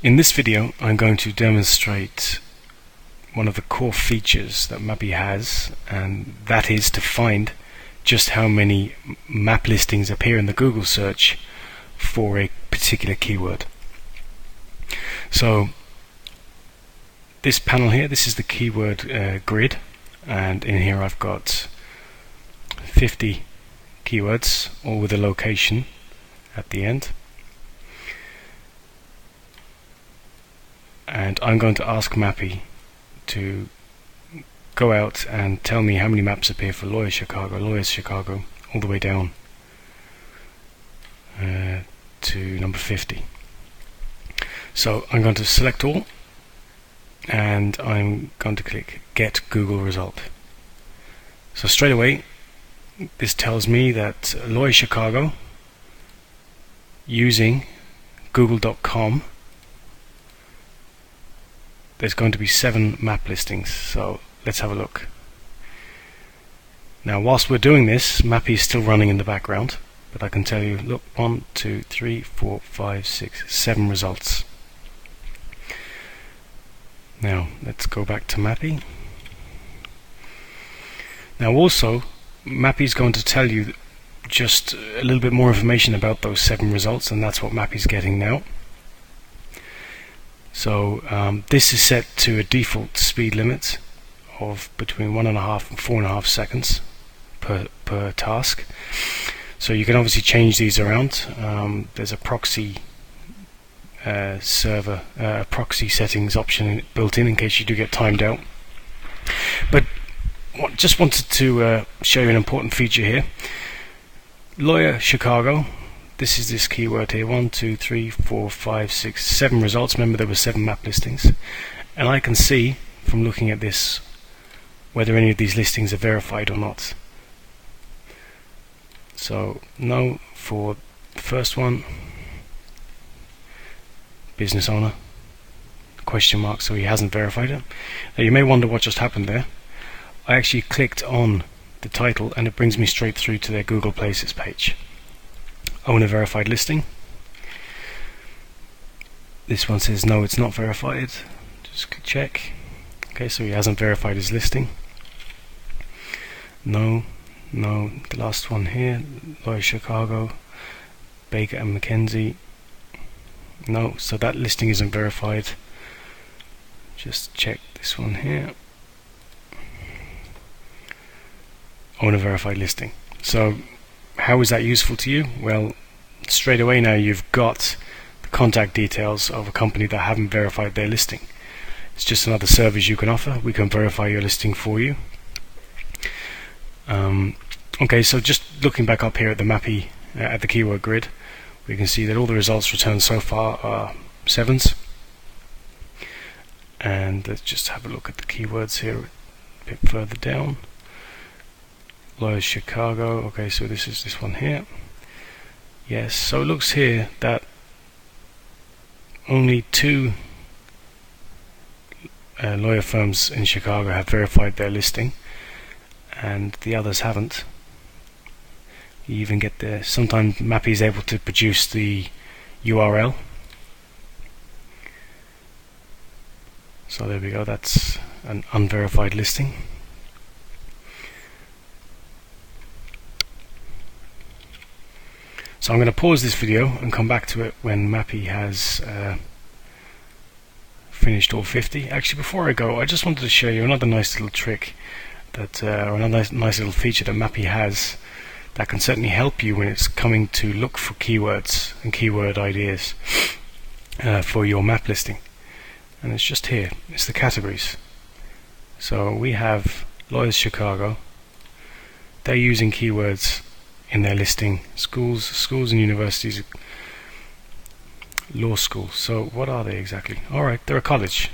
In this video I'm going to demonstrate one of the core features that MapPI has, and that is to find just how many map listings appear in the Google search for a particular keyword. So this panel here, this is the keyword grid, and in here I've got 50 keywords, all with a location at the end. And I'm going to ask MapPI to go out and tell me how many maps appear for Lawyers Chicago, all the way down to number 50. So I'm going to select all, and I'm going to click Get Google Result. So straight away, this tells me that Lawyers Chicago, using google.com, there's going to be 7 map listings. So let's have a look. Now whilst we're doing this, MapPI is still running in the background, but I can tell you, look, 1, 2, 3, 4, 5, 6, 7 results. Now let's go back to MapPI. Now also, MapPI is going to tell you just a little bit more information about those 7 results, and that's what MapPI is getting now. So this is set to a default speed limit of between 1.5 and 4.5 seconds per task. So you can obviously change these around. There's a proxy server, proxy settings option built in case you do get timed out. But just wanted to show you an important feature here. Lawyer Chicago. This is this keyword here, 1, 2, 3, 4, 5, 6, 7 results. Remember, there were 7 map listings, and I can see from looking at this whether any of these listings are verified or not. So no for the first one, business owner, question mark, so he hasn't verified it. Now you may wonder what just happened there. I actually clicked on the title and it brings me straight through to their Google Places page. Owner verified listing. This one says no, it's not verified. Just check. Okay, so he hasn't verified his listing. No. The last one here, Lawyer Chicago, Baker and McKenzie. No, so that listing isn't verified. Just check this one here. Owner verified listing. So how is that useful to you? Well, straight away now you've got the contact details of a company that haven't verified their listing. It's just another service you can offer. We can verify your listing for you. Okay, so just looking back up here at the MapPI, at the keyword grid, we can see that all the results returned so far are 7s. And let's just have a look at the keywords here a bit further down. Lawyers Chicago. Okay, so this is this one here. Yes, so it looks here that only 2 lawyer firms in Chicago have verified their listing, and the others haven't. You even get there. Sometimes MapPI is able to produce the URL. So there we go. That's an unverified listing. So I'm going to pause this video and come back to it when MapPI has finished all 50. Actually, before I go, I just wanted to show you another nice little trick that, or another nice little feature that MapPI has that can certainly help you when it's coming to look for keywords and keyword ideas for your map listing. And it's just here. It's the categories. So we have Lawyers Chicago. They're using keywords in their listing: schools and universities, law school. So what are they exactly? Alright, they're a college,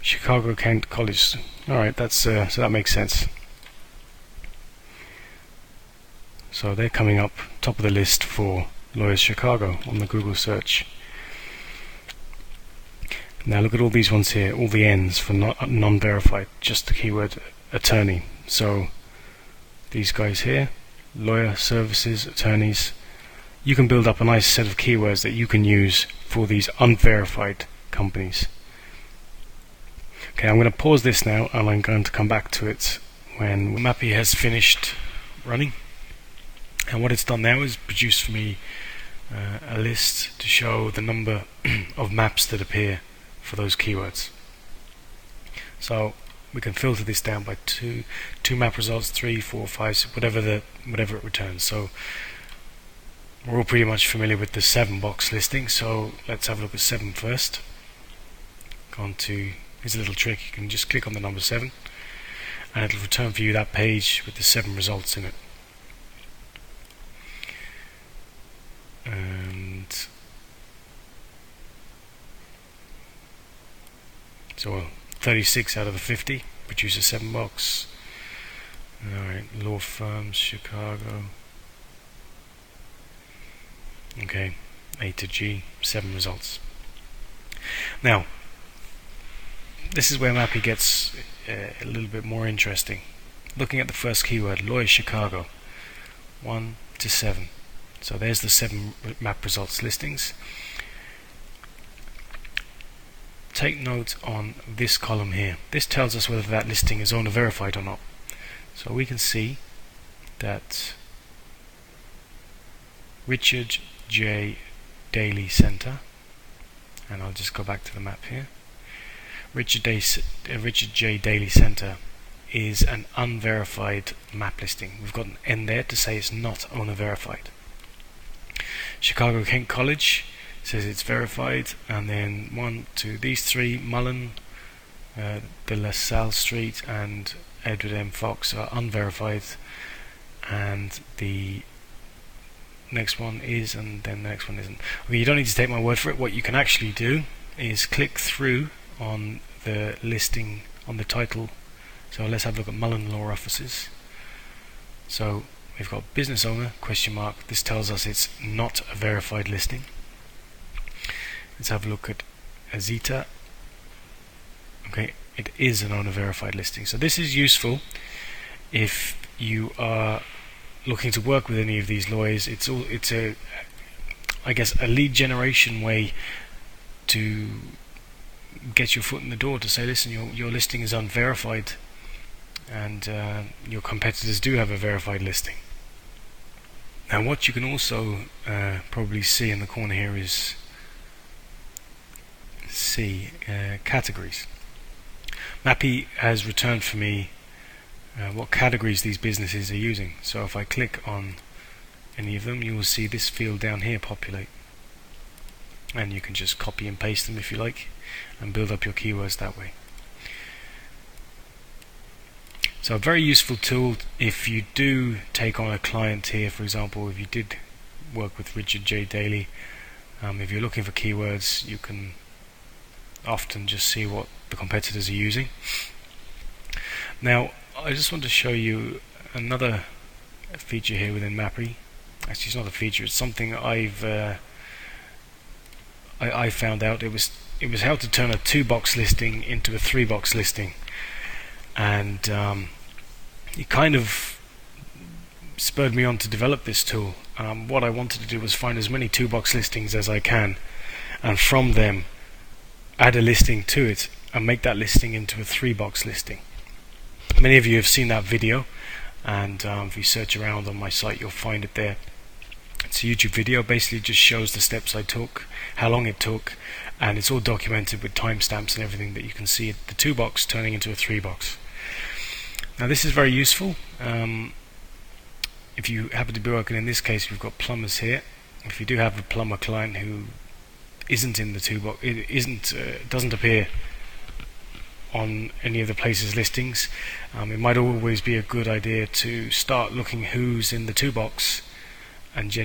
Chicago Kent College. Alright, that's so that makes sense. So they're coming up top of the list for Lawyers Chicago on the Google search. Now look at all these ones here, all the N's for non-verified, just the keyword attorney. So these guys here, lawyer services, attorneys, you can build up a nice set of keywords that you can use for these unverified companies. Okay, I'm going to pause this now and I'm going to come back to it when MapPI has finished running. And what it's done now is produce for me a list to show the number of maps that appear for those keywords. So we can filter this down by two map results, 3, 4, 5, whatever it returns. So we're all pretty much familiar with the 7 box listing, so let's have a look at 7 first. Go on to, here's a little trick, you can just click on the number 7 and it'll return for you that page with the 7 results in it. And so 36 out of the 50 produces 7 box. Alright, law firms, Chicago. Okay, A to G, 7 results. Now, this is where MapPI gets a little bit more interesting. Looking at the first keyword, lawyer Chicago, 1 to 7. So there's the 7 map results listings. Take note on this column here. This tells us whether that listing is owner verified or not. So we can see that Richard J. Daly Center, and I'll just go back to the map here. Richard J. Daly Center is an unverified map listing. We've got an N there to say it's not owner verified. Chicago Kent College says it's verified, and then 1, 2, these 3, Mullen, De La Salle Street and Edward M. Fox are unverified, and the next one is, and then the next one isn't. Okay, you don't need to take my word for it. What you can actually do is click through on the listing on the title. So let's have a look at Mullen Law Offices. So we've got business owner, question mark. This tells us it's not a verified listing. Let's have a look at Azita. Okay, it is an owner verified listing. So this is useful if you are looking to work with any of these lawyers. It's a, I guess, a lead generation way to get your foot in the door to say, listen, your listing is unverified, and your competitors do have a verified listing. Now, what you can also probably see in the corner here is categories. MapPI has returned for me what categories these businesses are using. So if I click on any of them, you will see this field down here populate, and you can just copy and paste them if you like and build up your keywords that way. So a very useful tool if you do take on a client here. For example, if you did work with Richard J. Daly, if you're looking for keywords, you can often just see what the competitors are using. Now, I just want to show you another feature here within MapPI. Actually, it's not a feature; it's something I found out. It was how to turn a 2-box listing into a 3-box listing, and it kind of spurred me on to develop this tool. What I wanted to do was find as many 2-box listings as I can, and from them add a listing to it and make that listing into a 3-box listing. Many of you have seen that video, and if you search around on my site, you'll find it there. It's a YouTube video. Basically just shows the steps I took, how long it took, and it's all documented with timestamps and everything that you can see the 2-box turning into a 3-box. Now this is very useful if you happen to be working. In this case, we've got plumbers here. If you do have a plumber client who isn't in the 2-box, doesn't appear on any of the places listings, it might always be a good idea to start looking who's in the 2-box and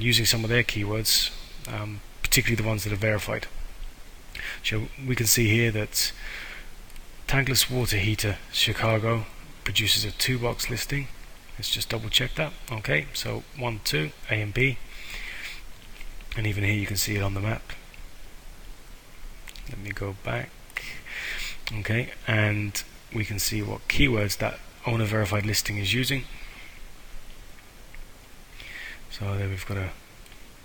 using some of their keywords, particularly the ones that are verified. So we can see here that tankless water heater Chicago produces a 2-box listing. Let's just double check that. Okay, so 1, 2, A and B, and even here you can see it on the map. Let me go back. Okay, and we can see what keywords that owner verified listing is using. So there we've got a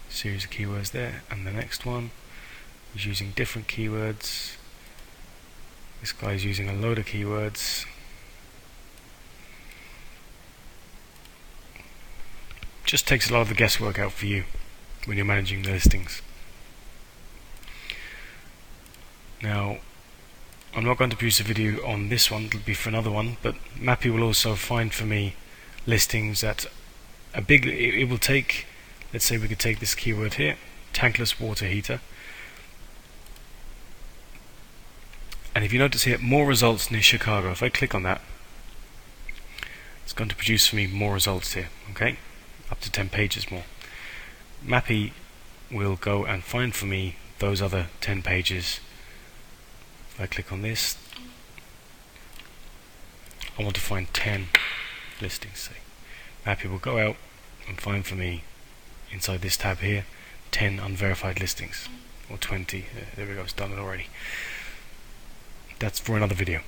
series of keywords there, and the next one is using different keywords. This guy is using a load of keywords. Just takes a lot of the guesswork out for you when you're managing the listings. Now, I'm not going to produce a video on this one, it'll be for another one, but MapPI will also find for me listings that it will take, let's say we could take this keyword here, tankless water heater, and if you notice here, more results near Chicago. If I click on that, it's going to produce for me more results here, okay, up to 10 pages more. MapPI will go and find for me those other 10 pages. If I click on this, I want to find 10 listings, say. MapPI will go out and find for me, inside this tab here, 10 unverified listings, or 20. There we go, it's done it already. That's for another video.